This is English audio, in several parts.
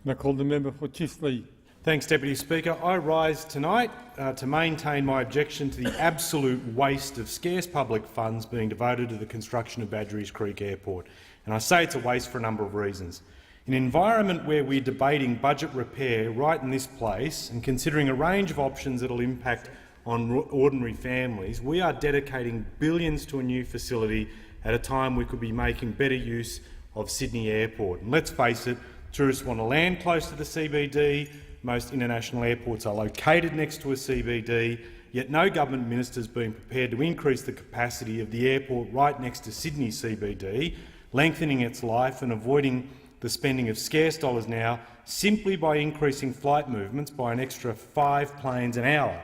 I call the member for Chifley. Thanks, Deputy Speaker. I rise tonight to maintain my objection to the absolute waste of scarce public funds being devoted to the construction of Badgerys Creek Airport. And I say it's a waste for a number of reasons. In an environment where we're debating budget repair right in this place and considering a range of options that will impact on ordinary families, we are dedicating billions to a new facility at a time we could be making better use of Sydney Airport. And let's face it, tourists want to land close to the CBD. Most international airports are located next to a CBD, yet no government minister has been prepared to increase the capacity of the airport right next to Sydney CBD, lengthening its life and avoiding the spending of scarce dollars now simply by increasing flight movements by an extra 5 planes an hour.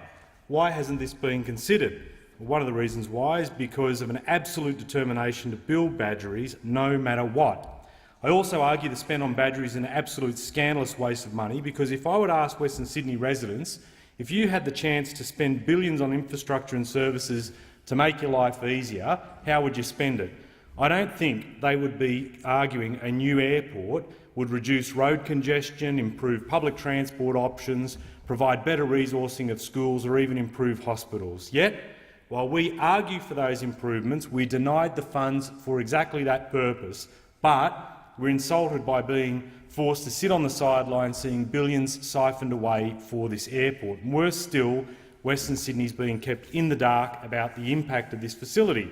Why hasn't this been considered? Well, one of the reasons why is because of an absolute determination to build Badgerys no matter what. I also argue the spend on Badgerys is an absolute scandalous waste of money, because if I would ask Western Sydney residents, if you had the chance to spend billions on infrastructure and services to make your life easier, how would you spend it? I don't think they would be arguing a new airport would reduce road congestion, improve public transport options, provide better resourcing of schools or even improve hospitals. Yet, while we argue for those improvements, we denied the funds for exactly that purpose, but we're insulted by being forced to sit on the sidelines seeing billions siphoned away for this airport. And worse still, Western Sydney is being kept in the dark about the impact of this facility.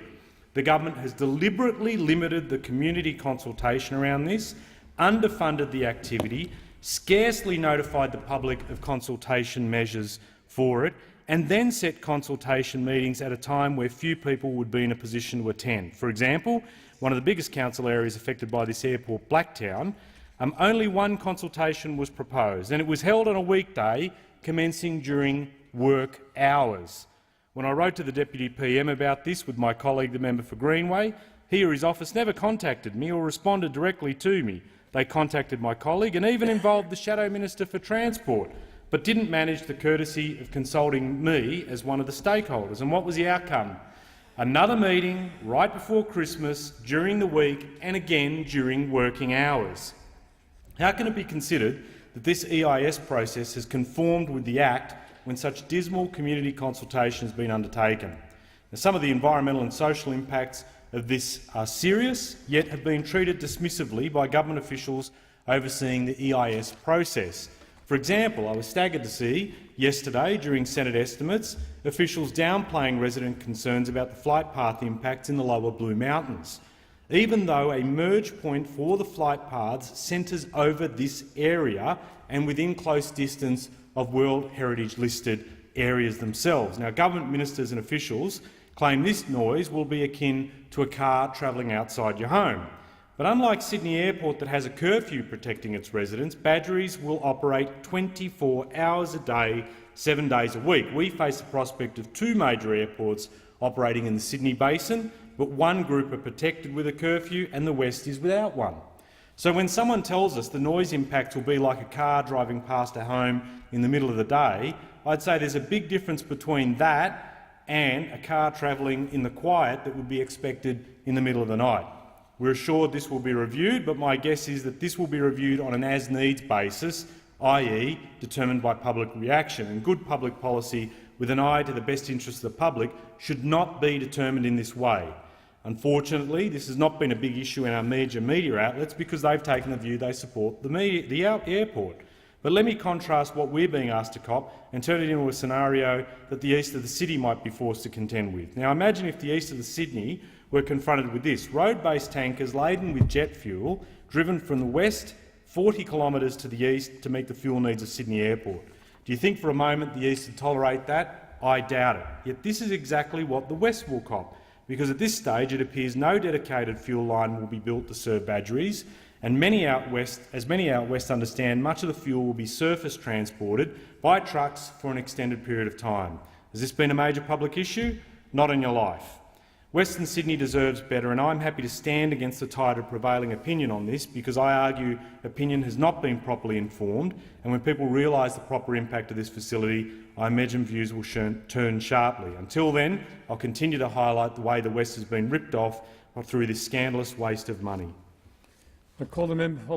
The government has deliberately limited the community consultation around this, underfunded the activity, scarcely notified the public of consultation measures for it, and then set consultation meetings at a time where few people would be in a position to attend. For example, one of the biggest council areas affected by this airport, Blacktown, only one consultation was proposed, and it was held on a weekday commencing during work hours. When I wrote to the Deputy PM about this with my colleague, the member for Greenway, he or his office never contacted me or responded directly to me. They contacted my colleague and even involved the Shadow Minister for Transport, but didn't manage the courtesy of consulting me as one of the stakeholders. And what was the outcome? Another meeting right before Christmas, during the week and again during working hours. How can it be considered that this EIS process has conformed with the Act when such dismal community consultation has been undertaken? Now, some of the environmental and social impacts of this are serious, yet have been treated dismissively by government officials overseeing the EIS process. For example, I was staggered to see yesterday, during Senate estimates, officials downplaying resident concerns about the flight path impacts in the lower Blue Mountains, even though a merge point for the flight paths centres over this area and within close distance of World Heritage-listed areas themselves. Now, government ministers and officials claim this noise will be akin to a car travelling outside your home. But unlike Sydney Airport, that has a curfew protecting its residents, Badgerys will operate 24 hours a day, 7 days a week. We face the prospect of 2 major airports operating in the Sydney Basin, but one group are protected with a curfew and the West is without one. So when someone tells us the noise impacts will be like a car driving past a home in the middle of the day, I'd say there's a big difference between that and a car travelling in the quiet that would be expected in the middle of the night. We're assured this will be reviewed, but my guess is that this will be reviewed on an as-needs basis, i.e. determined by public reaction. And good public policy with an eye to the best interests of the public should not be determined in this way. Unfortunately, this has not been a big issue in our major media outlets because they've taken the view they support the airport. But let me contrast what we're being asked to cop and turn it into a scenario that the east of the city might be forced to contend with. Now imagine if the east of the Sydney were confronted with this: road-based tankers laden with jet fuel driven from the west 40 kilometres to the east to meet the fuel needs of Sydney Airport. Do you think for a moment the east would tolerate that? I doubt it. Yet this is exactly what the west will cop, because at this stage it appears no dedicated fuel line will be built to serve Badgerys, and many out west understand much of the fuel will be surface transported by trucks for an extended period of time. Has this been a major public issue? Not in your life. Western Sydney deserves better, and I'm happy to stand against the tide of prevailing opinion on this, because I argue opinion has not been properly informed, and when people realise the proper impact of this facility, I imagine views will turn sharply. Until then, I'll continue to highlight the way the West has been ripped off through this scandalous waste of money. I call the member for